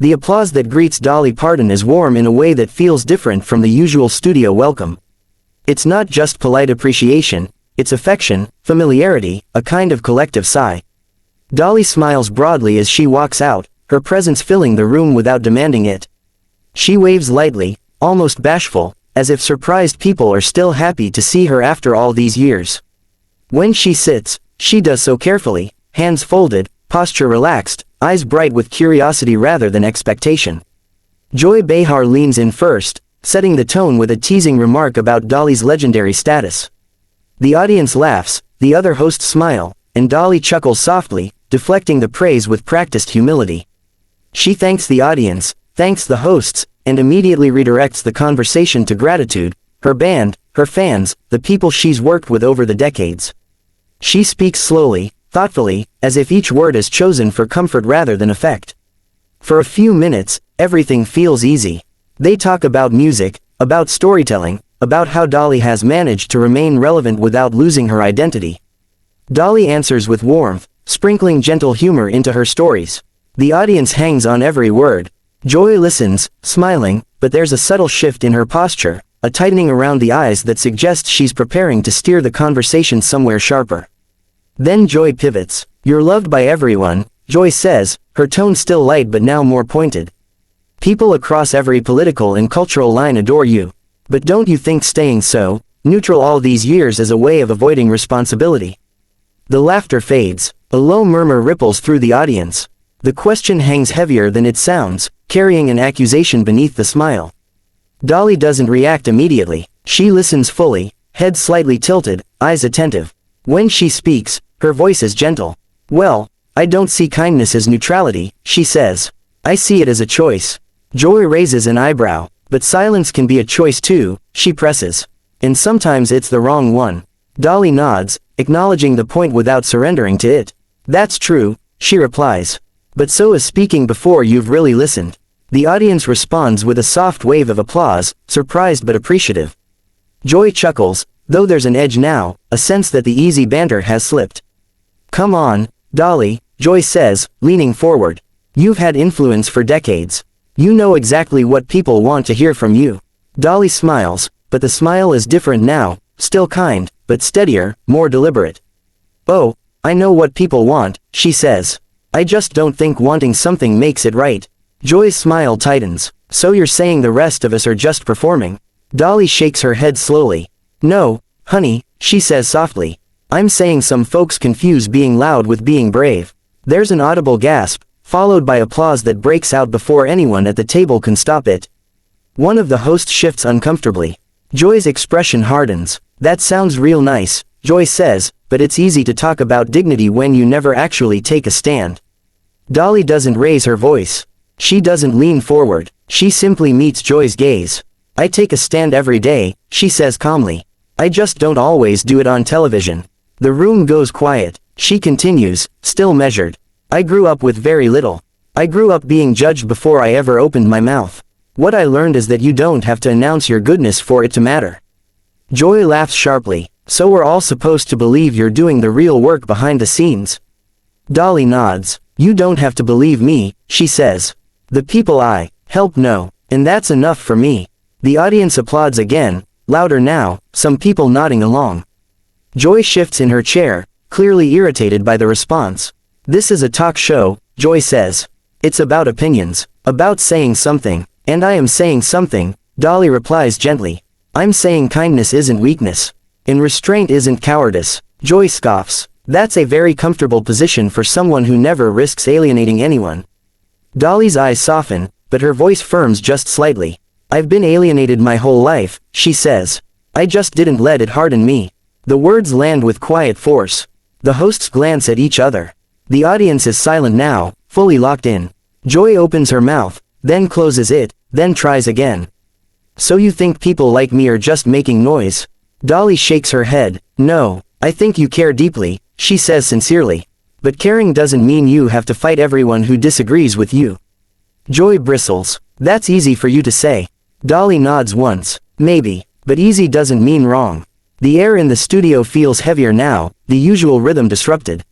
The applause that greets Dolly Parton is warm in a way that feels different from the usual studio welcome. It's not just polite appreciation, it's affection, familiarity, a kind of collective sigh. Dolly smiles broadly as she walks out, her presence filling the room without demanding it. She waves lightly, almost bashful, as if surprised people are still happy to see her after all these years. When she sits, she does so carefully, hands folded, posture relaxed, eyes bright with curiosity rather than expectation. Joy Behar leans in first, setting the tone with a teasing remark about Dolly's legendary status. The audience laughs, the other hosts smile, and Dolly chuckles softly, deflecting the praise with practiced humility. She thanks the audience, thanks the hosts, and immediately redirects the conversation to gratitude, her band, her fans, the people she's worked with over the decades. She speaks slowly, thoughtfully, as if each word is chosen for comfort rather than effect. For a few minutes, everything feels easy. They talk about music, about storytelling, about how Dolly has managed to remain relevant without losing her identity. Dolly answers with warmth, sprinkling gentle humor into her stories. The audience hangs on every word. Joy listens, smiling, but there's a subtle shift in her posture, a tightening around the eyes that suggests she's preparing to steer the conversation somewhere sharper. Then Joy pivots. "You're loved by everyone," Joy says, her tone still light but now more pointed. "People across every political and cultural line adore you. But don't you think staying so neutral all these years is a way of avoiding responsibility?" The laughter fades. A low murmur ripples through the audience. The question hangs heavier than it sounds, carrying an accusation beneath the smile. Dolly doesn't react immediately. She listens fully, head slightly tilted, eyes attentive. When she speaks, her voice is gentle. "Well, I don't see kindness as neutrality," she says. "I see it as a choice." Joy raises an eyebrow. "But silence can be a choice too," she presses. "And sometimes it's the wrong one." Dolly nods, acknowledging the point without surrendering to it. "That's true," she replies. "But so is speaking before you've really listened." The audience responds with a soft wave of applause, surprised but appreciative. Joy chuckles, though there's an edge now, a sense that the easy banter has slipped. "Come on, Dolly," Joy says, leaning forward. "You've had influence for decades. You know exactly what people want to hear from you." Dolly smiles, but the smile is different now, still kind, but steadier, more deliberate. "Oh, I know what people want," she says. "I just don't think wanting something makes it right." Joy's smile tightens. "So you're saying the rest of us are just performing?" Dolly shakes her head slowly. "No, honey," she says softly. "I'm saying some folks confuse being loud with being brave." There's an audible gasp, followed by applause that breaks out before anyone at the table can stop it. One of the hosts shifts uncomfortably. Joy's expression hardens. "That sounds real nice," Joy says, "but it's easy to talk about dignity when you never actually take a stand." Dolly doesn't raise her voice. She doesn't lean forward. She simply meets Joy's gaze. "I take a stand every day," she says calmly. "I just don't always do it on television." The room goes quiet. She continues, still measured. "I grew up with very little. I grew up being judged before I ever opened my mouth. What I learned is that you don't have to announce your goodness for it to matter." Joy laughs sharply. "So we're all supposed to believe you're doing the real work behind the scenes?" Dolly nods. "You don't have to believe me," she says. "The people I help know, and that's enough for me." The audience applauds again, louder now, some people nodding along. Joy shifts in her chair, clearly irritated by the response. "This is a talk show," Joy says. "It's about opinions, about saying something, and I am saying something," Dolly replies gently. "I'm saying kindness isn't weakness. And restraint isn't cowardice." Joy scoffs. "That's a very comfortable position for someone who never risks alienating anyone." Dolly's eyes soften, but her voice firms just slightly. "I've been alienated my whole life," she says. "I just didn't let it harden me." The words land with quiet force. The hosts glance at each other. The audience is silent now, fully locked in. Joy opens her mouth, then closes it, then tries again. "So you think people like me are just making noise?" Dolly shakes her head. "No, I think you care deeply," she says sincerely. "But caring doesn't mean you have to fight everyone who disagrees with you." Joy bristles. "That's easy for you to say." Dolly nods once. "Maybe, but easy doesn't mean wrong." The air in the studio feels heavier now, the usual rhythm disrupted.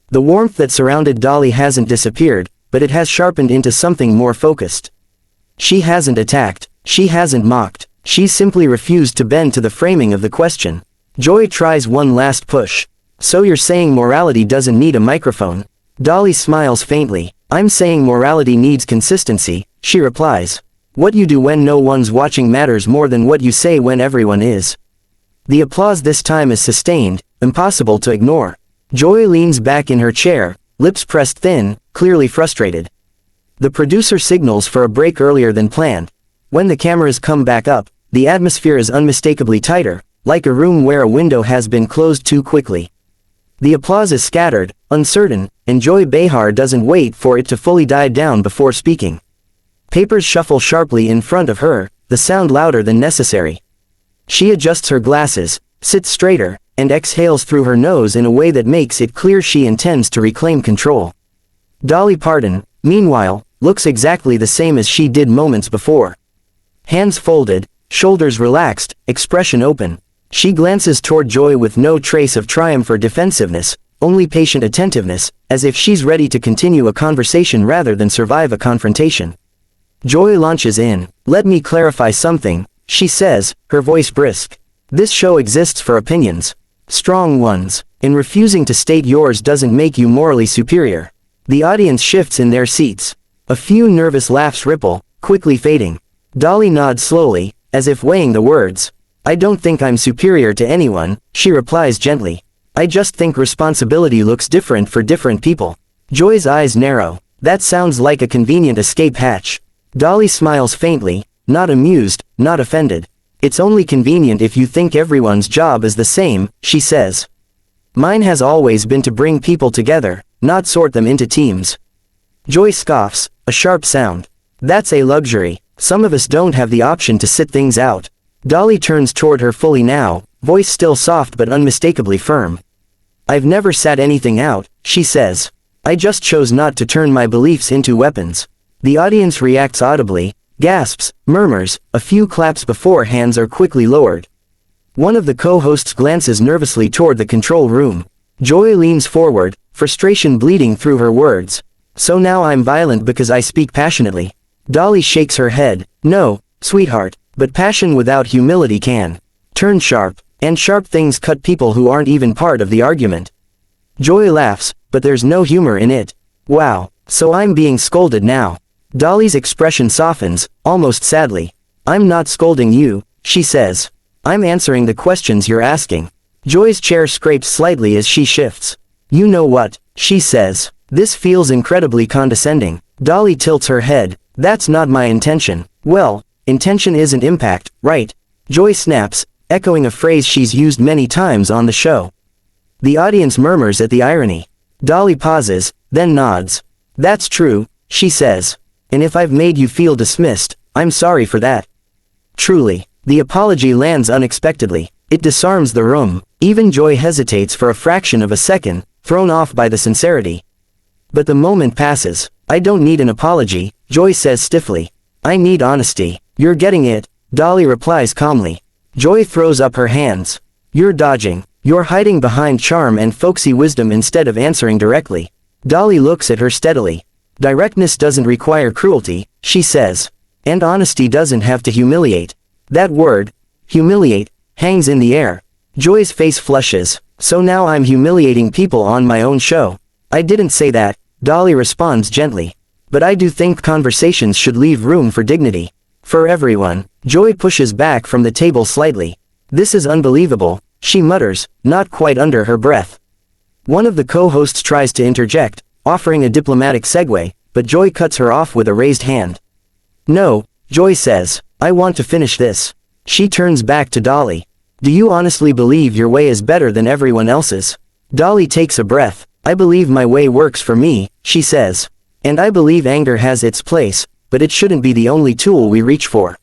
The warmth that surrounded Dolly hasn't disappeared, but it has sharpened into something more focused. She hasn't attacked, she hasn't mocked, she's simply refused to bend to the framing of the question. Joy tries one last push. So you're saying morality doesn't need a microphone? Dolly smiles faintly. I'm saying morality needs consistency, she replies. What you do when no one's watching matters more than what you say when everyone is. The applause this time is sustained, impossible to ignore. Joy leans back in her chair, lips pressed thin, clearly frustrated. The producer signals for a break earlier than planned. When the cameras come back up, the atmosphere is unmistakably tighter, like a room where a window has been closed too quickly. The applause is scattered, uncertain, and Joy Behar doesn't wait for it to fully die down before speaking. Papers shuffle sharply in front of her, the sound louder than necessary. She adjusts her glasses, sits straighter, and exhales through her nose in a way that makes it clear she intends to reclaim control. Dolly Parton, meanwhile, looks exactly the same as she did moments before. Hands folded, shoulders relaxed, expression open. She glances toward Joy with no trace of triumph or defensiveness, only patient attentiveness, as if she's ready to continue a conversation rather than survive a confrontation. Joy launches in. Let me clarify something, she says, her voice brisk. This show exists for opinions. Strong ones. And refusing to state yours doesn't make you morally superior. The audience shifts in their seats. A few nervous laughs ripple, quickly fading. Dolly nods slowly, as if weighing the words. I don't think I'm superior to anyone, she replies gently. I just think responsibility looks different for different people. Joy's eyes narrow. That sounds like a convenient escape hatch. Dolly smiles faintly, not amused, not offended. It's only convenient if you think everyone's job is the same, she says. Mine has always been to bring people together, not sort them into teams. Joy scoffs, a sharp sound. That's a luxury. Some of us don't have the option to sit things out. Dolly turns toward her fully now, voice still soft but unmistakably firm. I've never sat anything out, she says. I just chose not to turn my beliefs into weapons. The audience reacts audibly, gasps, murmurs, a few claps before hands are quickly lowered. One of the co-hosts glances nervously toward the control room. Joy leans forward, frustration bleeding through her words. So now I'm violent because I speak passionately. Dolly shakes her head. No, sweetheart, but passion without humility can turn sharp, and sharp things cut people who aren't even part of the argument. Joy laughs, but there's no humor in it. Wow, so I'm being scolded now. Dolly's expression softens, almost sadly. I'm not scolding you, she says. I'm answering the questions you're asking. Joy's chair scrapes slightly as she shifts. You know what, she says. This feels incredibly condescending. Dolly tilts her head. That's not my intention. Well, intention isn't impact, right? Joy snaps, echoing a phrase she's used many times on the show. The audience murmurs at the irony. Dolly pauses, then nods. That's true, she says. And if I've made you feel dismissed, I'm sorry for that. Truly. The apology lands unexpectedly. It disarms the room. Even Joy hesitates for a fraction of a second, thrown off by the sincerity. But the moment passes. I don't need an apology, Joy says stiffly. I need honesty. You're getting it, Dolly replies calmly. Joy throws up her hands. You're dodging. You're hiding behind charm and folksy wisdom instead of answering directly. Dolly looks at her steadily. Directness doesn't require cruelty, she says. And honesty doesn't have to humiliate. That word, humiliate, hangs in the air. Joy's face flushes. So now I'm humiliating people on my own show. I didn't say that, Dolly responds gently. But I do think conversations should leave room for dignity. For everyone. Joy pushes back from the table slightly. This is unbelievable, she mutters, not quite under her breath. One of the co-hosts tries to interject, offering a diplomatic segue, but Joy cuts her off with a raised hand. No, Joy says, I want to finish this. She turns back to Dolly. Do you honestly believe your way is better than everyone else's? Dolly takes a breath. I believe my way works for me, she says. And I believe anger has its place, but it shouldn't be the only tool we reach for.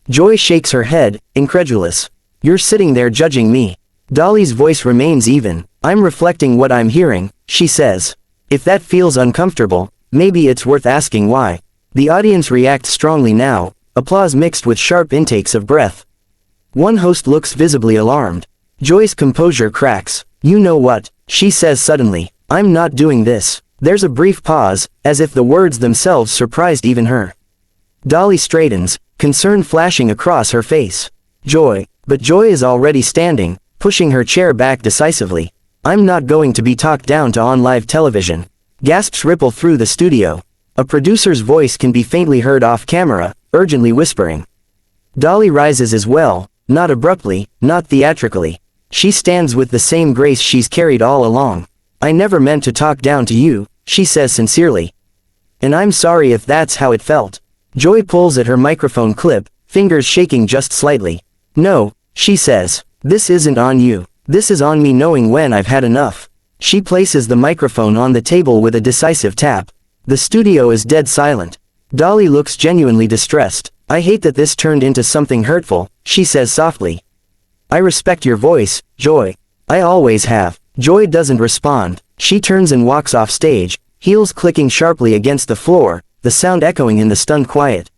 Joy shakes her head, incredulous. You're sitting there judging me. Dolly's voice remains even. I'm reflecting what I'm hearing, she says. If that feels uncomfortable, maybe it's worth asking why. The audience reacts strongly now, applause mixed with sharp intakes of breath. One host looks visibly alarmed. Joy's composure cracks. You know what, she says suddenly. I'm not doing this. There's a brief pause, as if the words themselves surprised even her. Dolly straightens, concern flashing across her face. Joy. But Joy is already standing, pushing her chair back decisively. I'm not going to be talked down to on live television. Gasps ripple through the studio. A producer's voice can be faintly heard off camera, urgently whispering. Dolly rises as well, not abruptly, not theatrically. She stands with the same grace she's carried all along. I never meant to talk down to you, she says sincerely. And I'm sorry if that's how it felt. Joy pulls at her microphone clip, fingers shaking just slightly. No, she says. This isn't on you. This is on me knowing when I've had enough. She places the microphone on the table with a decisive tap. The studio is dead silent. Dolly looks genuinely distressed. I hate that this turned into something hurtful, she says softly. I respect your voice, Joy. I always have. Joy doesn't respond. She turns and walks off stage, heels clicking sharply against the floor, the sound echoing in the stunned quiet.